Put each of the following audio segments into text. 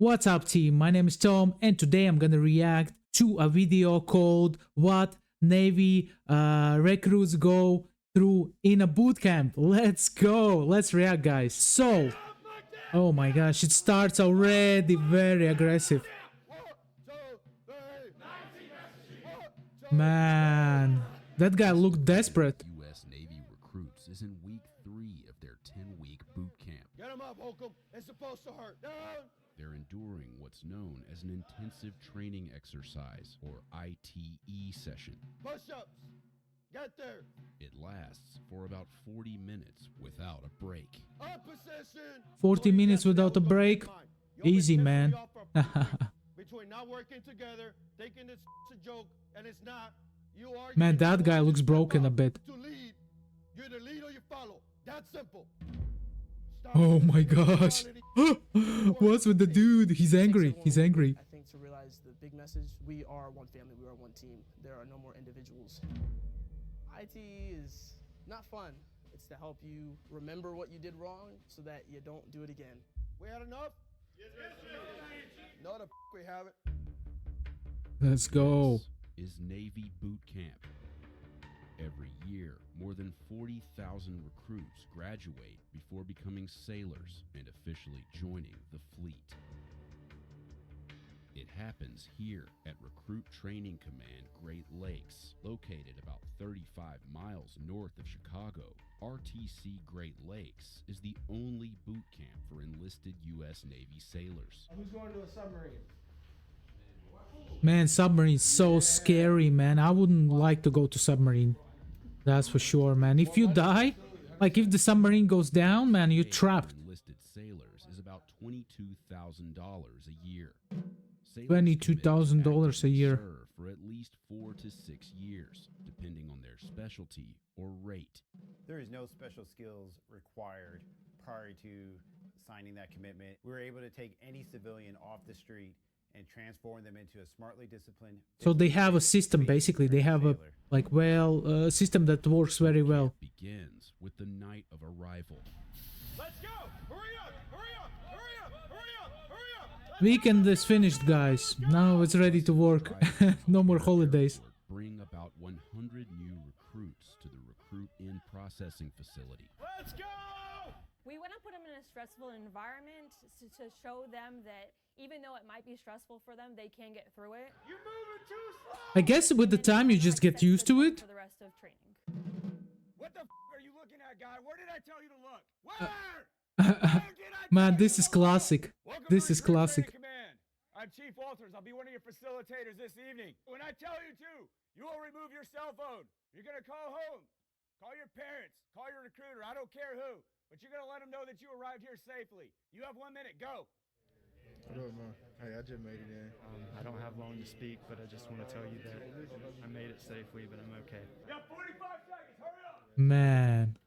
What's up team, my name is Tom and today I'm gonna react to a video called What Navy Recruits Go Through in a Boot Camp. Let's go, let's react guys. So, oh my gosh, it starts already very aggressive. Man, that guy looked desperate. U.S. Navy recruits is in week 3 of their 10-week boot camp. Get him up, Holcomb. It's supposed to hurt. Down. They're enduring what's known as an intensive training exercise, or ITE session. Push-ups. Get there. It lasts for about 40 minutes without a break. Up position. 40 minutes without a break. Easy, man. Between not working together, thinking it's a joke, and it's not. You are. Man, that guy looks broken a bit. To lead, you either lead or you follow. That's simple. Stop Oh my gosh. What's with the dude? He's angry. He's angry. I think to realize the big message, we are one family, we are one team. There are no more individuals. IT is not fun. It's to help you remember what you did wrong so that you don't do it again. We had enough? Yes, no, the we haven't. Let's go. This is Navy boot camp. Every year, more than 40,000 recruits graduate before becoming sailors and officially joining the fleet. It happens here at Recruit Training Command Great Lakes, located about 35 miles north of Chicago. RTC Great Lakes is the only boot camp for enlisted U.S. Navy sailors. Who's going to a submarine? Man, submarine's so scary, man. I wouldn't like to go to submarine. That's for sure, man. If you die, like if the submarine goes down, man, you're trapped. Enlisted sailors is about $22,000 a year. $22,000 a year. Serve for at least 4 to 6 years, depending on their specialty or rate. There is no special skills required prior to signing that commitment. We were able to take any civilian off the street and transform them into a smartly disciplined. So they have a system, basically. They have a system that works very well. Begins with the night of arrival. Let's go! Hurry up! Hurry up! Hurry up! Hurry up! Hurry up! Weekend is finished, guys. Now it's ready to work. No more holidays. Bring about 100 new recruits to the Recruit In Processing Facility. Let's go! We want to put them in a stressful environment to show them that even though it might be stressful for them, they can get through it. You're moving too slow! I guess with the time you just get used to it. For the rest of training. What the are you looking at, guy? Where did I tell you to look? Where? Man, this is classic. Welcome This to is Recruit classic. Training Command. I'm Chief Walters. I'll be one of your facilitators this evening. When I tell you to, you will remove your cell phone. You're going to call home. Call your parents. Call your recruiter. I don't care who. But you're going to let them know that you arrived here safely. You have 1 minute. Go. What up, man? Hey, I just made it in. I don't have long to speak, but I just want to tell you that I made it safely, but I'm okay. You have 45 seconds. Hurry up. Man,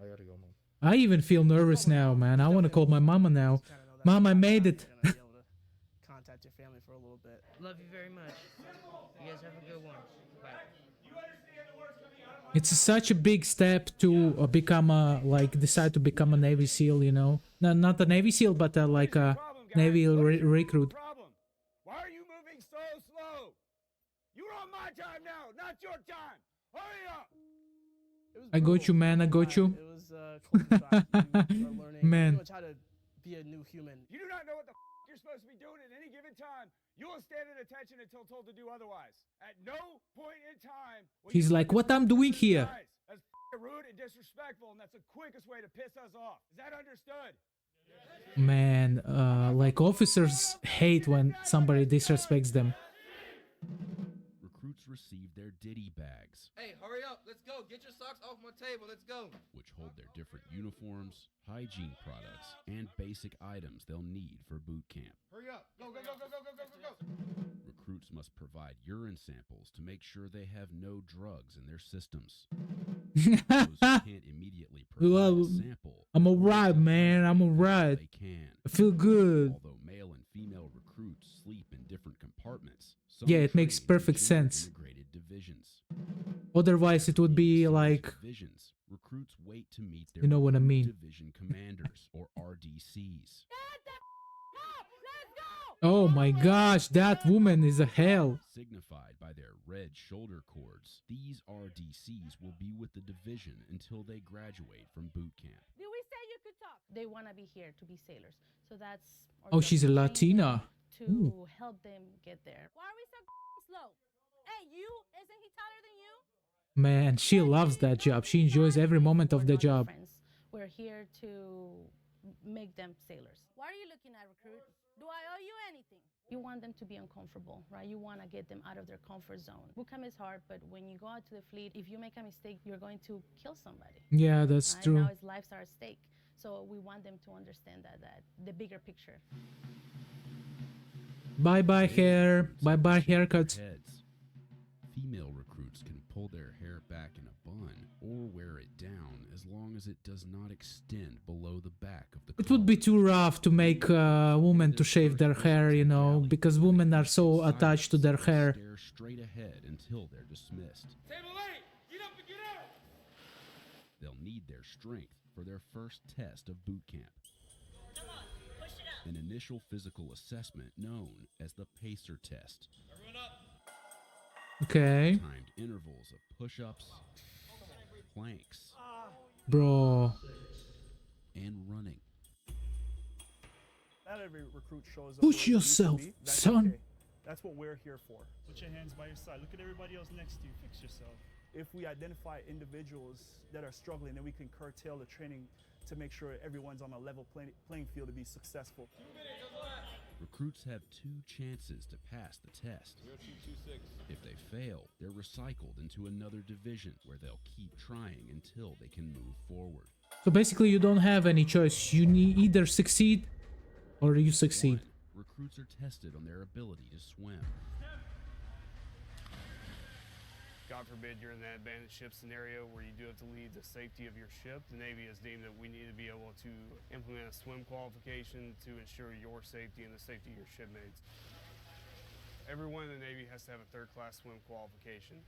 I gotta go, man. I even feel nervous now, man. I want to call my mama now. Mom, I made it. You're gonna be able to contact your family for a little bit. Love you very much. You guys have a good one. Bye. It's such a big step to become a, decide to become a Navy SEAL, you know? No, not a Navy SEAL, but like a Navy recruit. Problem. Why are you moving so slow? You're on my time now, not your time. Hurry up. It was I got brutal. you, man. I got you. It was culture shock. You are learning Man. pretty much how to be a new human. You do not know what the you're supposed to be doing at any given time. You will stand at attention until told to do otherwise. At no point in time. will He's you like, look what at I'm the doing person's here? eyes. That's rude and disrespectful, and that's the quickest way to piss us off. Is that understood? Man, like officers hate when somebody disrespects them. Recruits receive their ditty bags, Hey, hurry up. Let's go. Get your socks off my table. Let's go. which hold their different uniforms, hygiene products, and basic items they'll need for boot camp. Hurry up. Go, go, go, go, go, go, go, go, go. Recruits must provide urine samples to make sure they have no drugs in their systems. Those who can't immediately provide Well, a sample, I'm alright, man. I'm alright. they can. I feel good. Although male and female recruits sleep in different compartments, some Yeah, it makes train in perfect gender sense. Integrated divisions. Otherwise, it would be like, Divisions. Recruits wait to meet their You know what I recruit mean. division commanders or RDCs. Shut the up! Let's go! Oh my gosh, that woman is a hell. Signified by their red shoulder cords, these RDCs will be with the division until they graduate from boot camp. Did we say you could talk? They want to be here to be sailors. So that's our Oh, job, she's a to train Latina. them, to help them get there. Why are we so slow? Hey, you, isn't he taller than you? Man, she loves that job. She enjoys every moment of the We're not your job. friends. We're here to make them sailors. Why are you looking at recruit? Do I owe you anything? You want them to be uncomfortable, right? You want to get them out of their comfort zone. Boot camp is hard, but when you go out to the fleet, if you make a mistake, you're going to kill somebody. Yeah, that's Right? true. Now his lives are at stake. So we want them to understand that the bigger picture. Bye-bye hair. Bye-bye haircuts. Heads. Female recruits can pull their hair back in a bun or wear it down as long as it does not extend below the back of the It would be too rough to make women to shave their hair, you know, because women are so attached to their hair. Stare straight ahead until they're dismissed. Table 8, get up and get out! They'll need their strength for their first test of boot camp. An initial physical assessment known as the PACER test. Okay. Timed intervals of push-ups, planks, Bro. and running. Not every recruit shows up. Push where they need to yourself, be. That's son. okay. That's what we're here for. Put your hands by your side. Look at everybody else next to you. Fix yourself. If we identify individuals that are struggling, then we can curtail the training to make sure everyone's on a level playing field to be successful. Recruits have 2 chances to pass the test. If they fail, they're recycled into another division where they'll keep trying until they can move forward. So basically you don't have any choice. You need either succeed or you succeed. 1. Recruits are tested on their ability to swim. God forbid you're in that abandoned ship scenario where you do have to lead the safety of your ship. The Navy has deemed that we need to be able to implement a swim qualification to ensure your safety and the safety of your shipmates. Everyone in the Navy has to have a third-class swim qualification.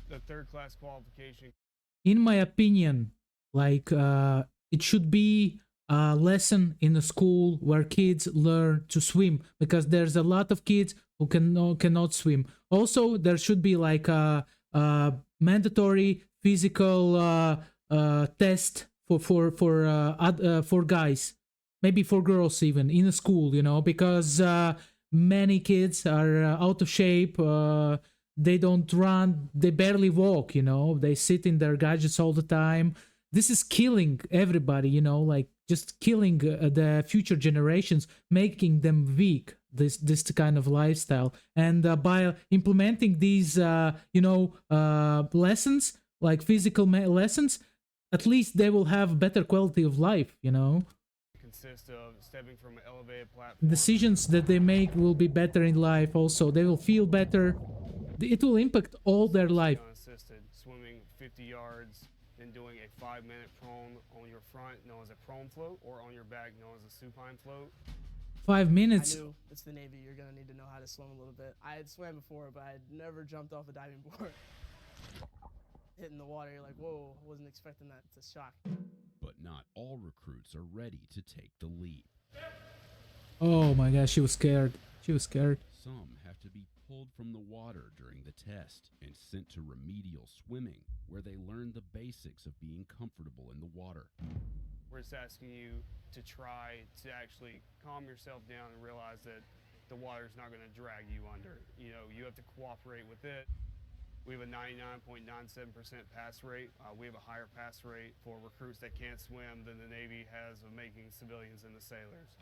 The third-class qualification. In my opinion, like it should be a lesson in a school where kids learn to swim, because there's a lot of kids who cannot swim. Also, there should be like a mandatory physical test for guys, maybe for girls even in a school, you know, because many kids are out of shape. They don't run, they barely walk, you know, they sit in their gadgets all the time. This is killing everybody, you know, like just killing the future generations, making them weak, this kind of lifestyle. And by implementing these, lessons, like physical lessons, at least they will have better quality of life, you know. Consists of stepping from an elevated platform. Decisions that they make will be better in life also. They will feel better. It will impact all their life. Unassisted, swimming 50 yards, then doing a 5-minute prone on your front, known as a prone float, or on your back, known as a supine float. 5 minutes. I knew it's the Navy. You're gonna need to know how to swim a little bit. I had swam before, but I had never jumped off a diving board. Hitting the water, you're like, whoa, I wasn't expecting that. It's a shock. But not all recruits are ready to take the leap. Oh my gosh, she was scared. She was scared. Some have to be pulled from the water during the test and sent to remedial swimming, where they learn the basics of being comfortable in the water. We're just asking you to try to actually calm yourself down and realize that the water's not going to drag you under. You know, you have to cooperate with it. We have a 99.97% pass rate. We have a higher pass rate for recruits that can't swim than the Navy has of making civilians into sailors.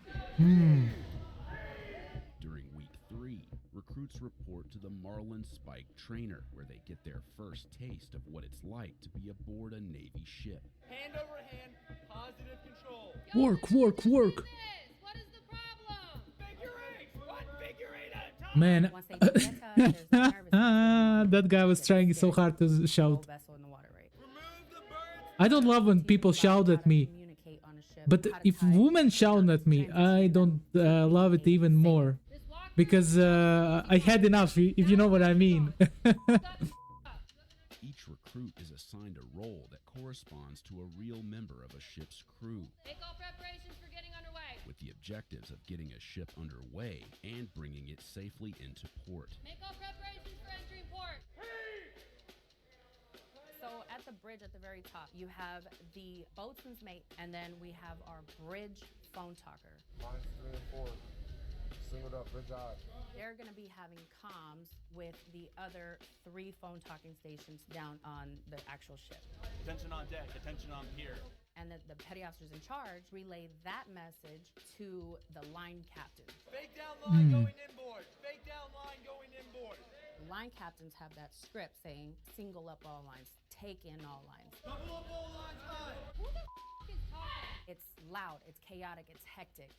During week 3, recruits report to the Marlin Spike trainer, where they get their first taste of what it's like to be aboard a Navy ship. Hand over hand, positive control. Work, work, work. What is the problem? Figure 8, one figure 8 at a time. Man, Once they get to us, there's no nervousness. that guy was trying so hard to shout. Vessel in the water, right? Remove the birds. I don't love when people shout at me, Communicate on a ship, but how to if tie women shout at me, I don't love it even more, because I had enough, if you know what I mean. Each recruit is assigned a role that corresponds to a real member of a ship's crew. Take all preparations for getting underway. with the objectives of getting a ship underway and bringing it safely into port. Make all preparations for entering port. So at the bridge at the very top, you have the boatswain's mate, and then we have our bridge phone talker. Lines 3 and 4. Singled up, bridge eye. They're going to be having comms with the other 3 phone talking stations down on the actual ship. Attention on deck, attention on pier. And the petty officers in charge relay that message to the line captain. Fake down line going inboard. Fake down line going inboard. Line captains have that script saying, single up all lines, take in all lines. Double up all lines high. Who the is talking? It's loud, it's chaotic, it's hectic.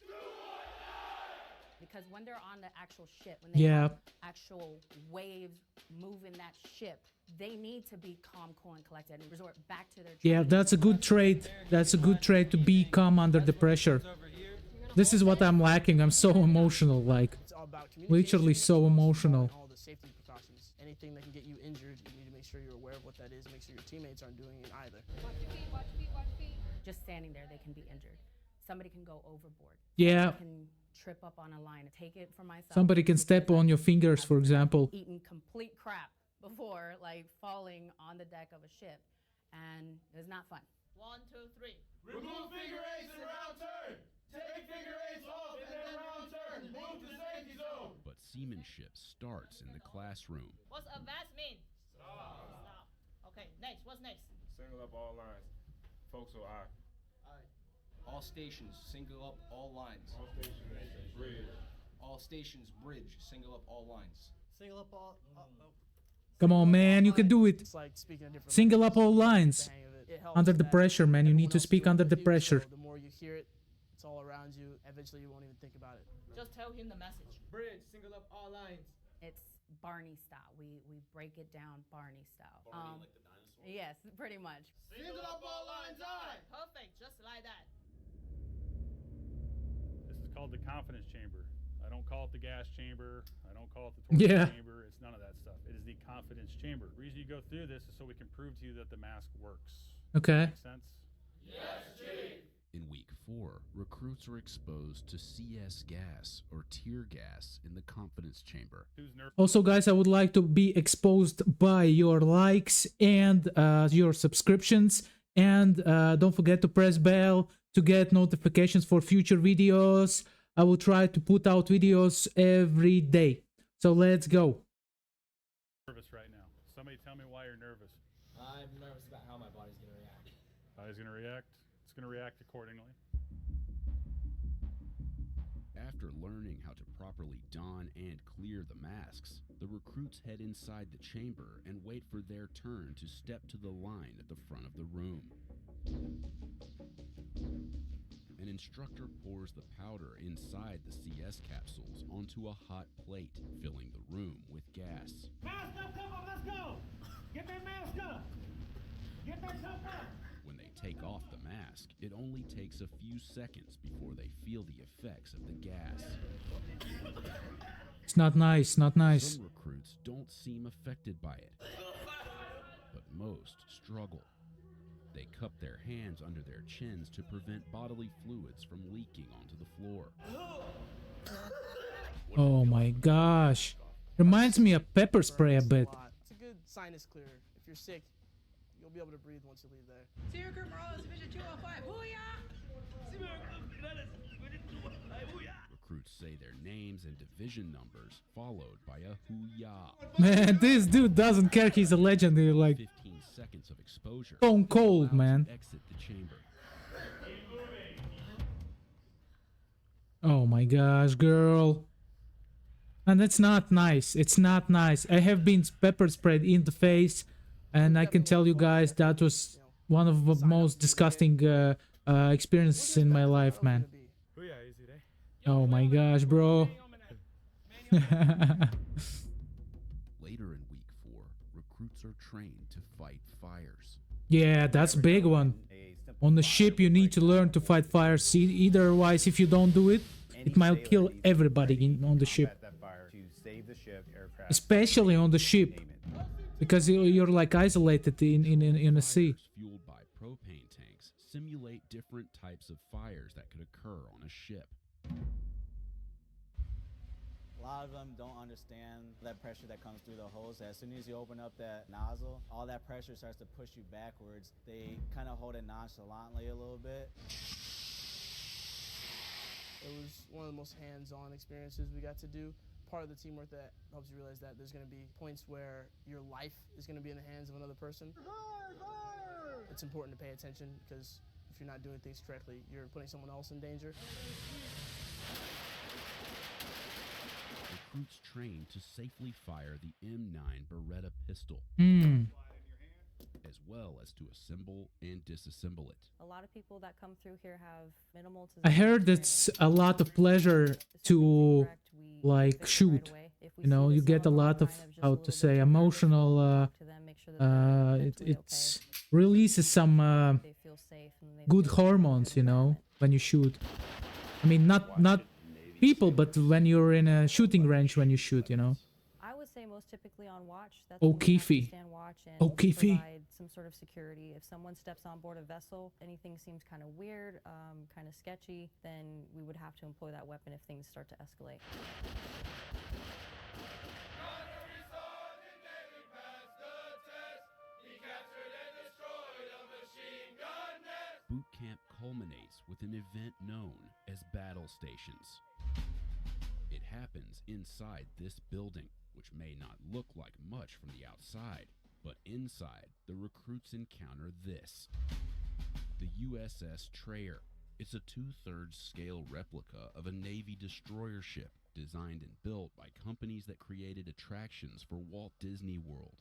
Because when they're on the actual ship, when they have actual waves moving that ship, they need to be calm, cool, and collected and resort back to their training. That's a good trait. That's a good trait, to be calm under the pressure. This is what I'm lacking. I'm so emotional, like literally so emotional. All the safety precautions. Anything that can get you injured, you need to make sure you're aware of what that is. Make sure your teammates aren't doing it either. Watch your feet, watch your feet, watch your feet. Just standing there, they can be injured. Somebody can go overboard. Yeah. Somebody can trip up on a line. Take it from myself. Somebody can step on your fingers, for example. Eaten complete crap before, like falling on the deck of a ship, and it's not fun. 1, 2, 3. Remove figure eights and round turn. Take figure eights off and then round turn. Move to safety zone. But seamanship starts in the classroom. What's advance mean? Stop. Okay, next. What's next? Single up all lines. Forecastle eye. All stations, single up all lines. All stations, bridge. All stations, bridge, single up all lines. Single up all. Come on, man, you can do it. It's like speaking a different Single language. up all lines. It helps Under the that pressure, man. You need everyone to else speak doing under it the too, pressure. so the more you hear it, it's all around you. Eventually, you won't even think about it. Just tell him the message. Bridge, single up all lines. It's Barney style. We break it down Barney style. Barney, like the dinosaur? Yes, pretty much. Single up all lines high. Perfect, just like that. This is called the confidence chamber. I don't call it the gas chamber. I don't call it the torture chamber. It's none of that stuff. It is the confidence chamber. The reason you go through this is so we can prove to you that the mask works. Okay. Make sense? Yes, Chief. In week 4, recruits are exposed to CS gas or tear gas in the confidence chamber. Also, guys, I would like to be exposed by your likes and your subscriptions. And don't forget to press bell to get notifications for future videos. I will try to put out videos every day. So let's go. Nervous right now. Somebody tell me why you're nervous. I'm nervous about how my body's going to react. Body's going to react? It's going to react accordingly. After learning how to properly don and clear the masks, the recruits head inside the chamber and wait for their turn to step to the line at the front of the room. An instructor pours the powder inside the CS capsules onto a hot plate, filling the room with gas. Mask up, come on, let's go. Get that mask up. Get that stuff up. When they take off the mask, it only takes a few seconds before they feel the effects of the gas. It's not nice, not nice. Some recruits don't seem affected by it, but most struggle. They cup their hands under their chins to prevent bodily fluids from leaking onto the floor. Oh my gosh. Reminds me of pepper spray a bit. It's a good sinus clearer. If you're sick, you'll be able to breathe once you leave there. Sierra Group Morales Division 205. Hoo-yah! Recruits say their names and division numbers, followed by a hoo-yah. Man, this dude doesn't care. He's a legend. He's like 15 seconds of exposure. stone cold, man. Exit the chamber. Oh my gosh, girl. And it's not nice. It's not nice. I have been pepper sprayed in the face, and I can tell you guys that was one of the most disgusting experiences in my life, man. Oh my gosh, bro. Later in week 4, recruits are trained to fight fires. Yeah, that's a big one. On the ship, you need to learn to fight fires. Otherwise, if you don't do it, it might kill everybody on the ship. Especially on the ship, because you're like isolated in a sea. Fueled by propane tanks simulate different types of fires that could occur on a ship. A lot of them don't understand that pressure that comes through the hose. As soon as you open up that nozzle, all that pressure starts to push you backwards. They kind of hold it nonchalantly a little bit. It was one of the most hands-on experiences we got to do. Part of the teamwork that helps you realize that there's going to be points where your life is going to be in the hands of another person. It's important to pay attention because if you're not doing things correctly, you're putting someone else in danger. Recruits trained to safely fire the M9 Beretta pistol, as well as to assemble and disassemble it. A lot of people that come through here have minimal to I heard it's a lot of pleasure to like shoot. You know, you get a lot of, how to say, emotional, it releases some good hormones, you know, when you shoot. I mean, not people, but when you're in a shooting range, when you shoot, you know. I would say most typically on watch. That's O'Keefe. Provide some sort of security. If someone steps on board a vessel, anything seems kind of weird, kind of sketchy, then we would have to employ that weapon if things start to escalate. Boot camp culminates with an event known as battle stations. It happens inside this building, which may not look like much from the outside, but inside, the recruits encounter this. The USS Trayer. It's a 2/3 scale replica of a Navy destroyer ship designed and built by companies that created attractions for Walt Disney World.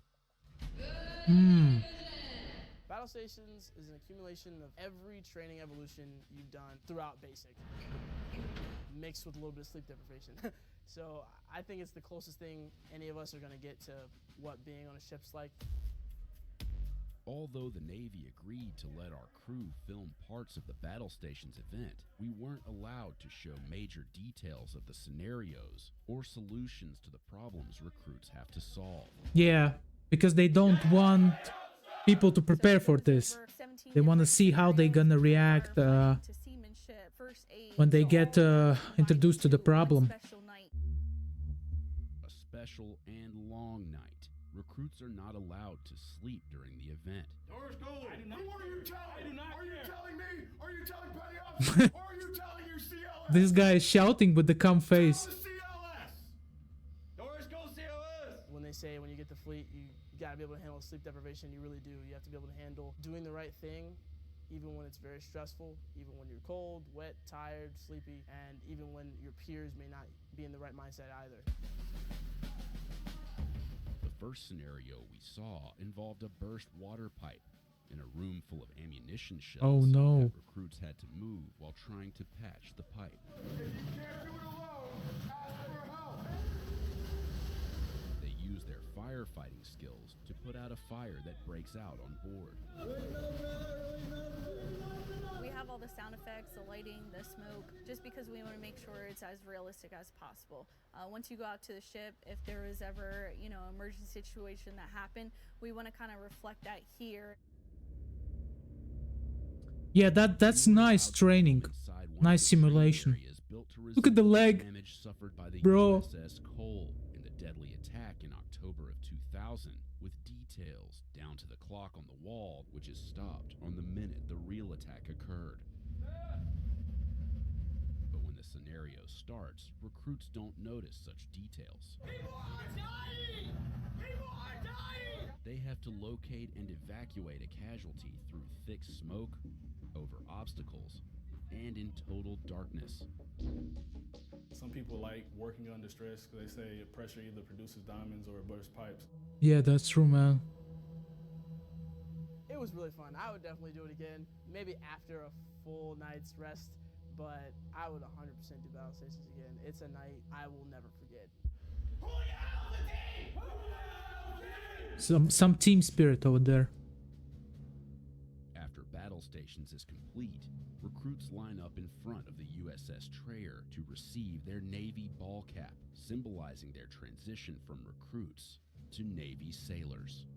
Battle stations is an accumulation of every training evolution you've done throughout basic, mixed with a little bit of sleep deprivation. So I think it's the closest thing any of us are going to get to what being on a ship's like. Although the Navy agreed to let our crew film parts of the battle stations event, we weren't allowed to show major details of the scenarios or solutions to the problems recruits have to solve. Yeah, because they don't want people to prepare for this. They want to see how they're gonna react when they get introduced to the problem. A special and long night. Recruits are not allowed to sleep during the event. Doors go. Who are you telling? Are you telling me? Are you telling petty officers? Or are you telling your CLS? This guy is shouting with the calm face. Doors go CLS. When they say when you get to fleet, you gotta be able to handle sleep deprivation. You really do. You have to be able to handle doing the right thing, even when it's very stressful, even when you're cold, wet, tired, sleepy, and even when your peers may not be in the right mindset either. The first scenario we saw involved a burst water pipe in a room full of ammunition shells. Oh no. That recruits had to move while trying to patch the pipe. If you can't do it alone, ask for help. They use their firefighting skills to put out a fire that breaks out on board. We have all the sound effects, the lighting, the smoke, just because we want to make sure it's as realistic as possible. Once you go out to the ship, if there was ever, emergency situation that happened, we want to kind of reflect that here. Yeah, that's nice training. Nice simulation. Look at the leg, Damage suffered by the bro. USS Cole in the deadly attack in October of 2000, with details down to the clock on the wall, which is stopped on the minute the real attack occurred. But when the scenario starts, recruits don't notice such details. People are dying! People are dying! They have to locate and evacuate a casualty through thick smoke, over obstacles, and in total darkness. Some people like working under stress because they say pressure either produces diamonds or it bursts pipes. Yeah, that's true, man. It was really fun. I would definitely do it again, maybe after a full night's rest, but I would 100% do battle stations again. It's a night I will never forget. Some team spirit over there. After battle stations is complete, recruits line up in front of the USS Trayer to receive their Navy ball cap, symbolizing their transition from recruits to Navy sailors.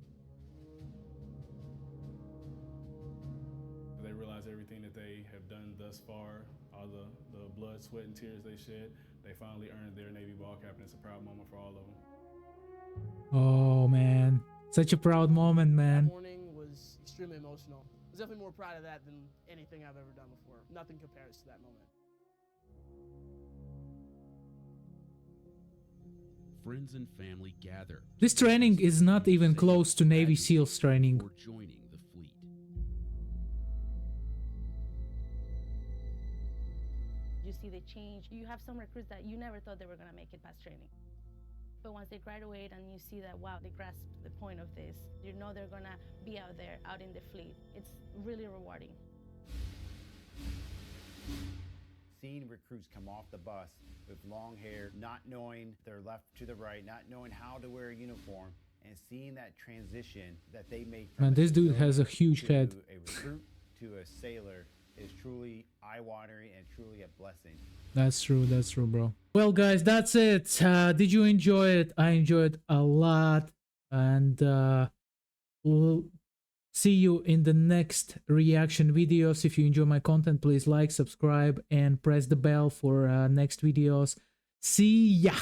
They realize everything that they have done thus far all the blood, sweat, and tears they shed. They finally earned their Navy ball cap, and it's a proud moment for all of them. Oh man, such a proud moment, man. That morning was extremely emotional. I was definitely more proud of that than anything I've ever done before. Nothing compares to that moment. Friends and family gather. This training is not even close to Navy SEALs training. Before joining the fleet. You see the change. You have some recruits that you never thought they were going to make it past training. But once they graduate and you see that, wow, they grasp the point of this, you know they're going to be out there, out in the fleet. It's really rewarding. Seeing recruits come off the bus with long hair, not knowing their left to the right, not knowing how to wear a uniform, and seeing that transition that they make from Man, this dude civilian has a huge to head. a recruit to a sailor is truly eye-watering and truly a blessing. That's true, bro. Well, guys, that's it. Did you enjoy it? I enjoyed a lot. And we'll see you in the next reaction videos. If you enjoy my content, please like, subscribe, and press the bell for next videos. See ya!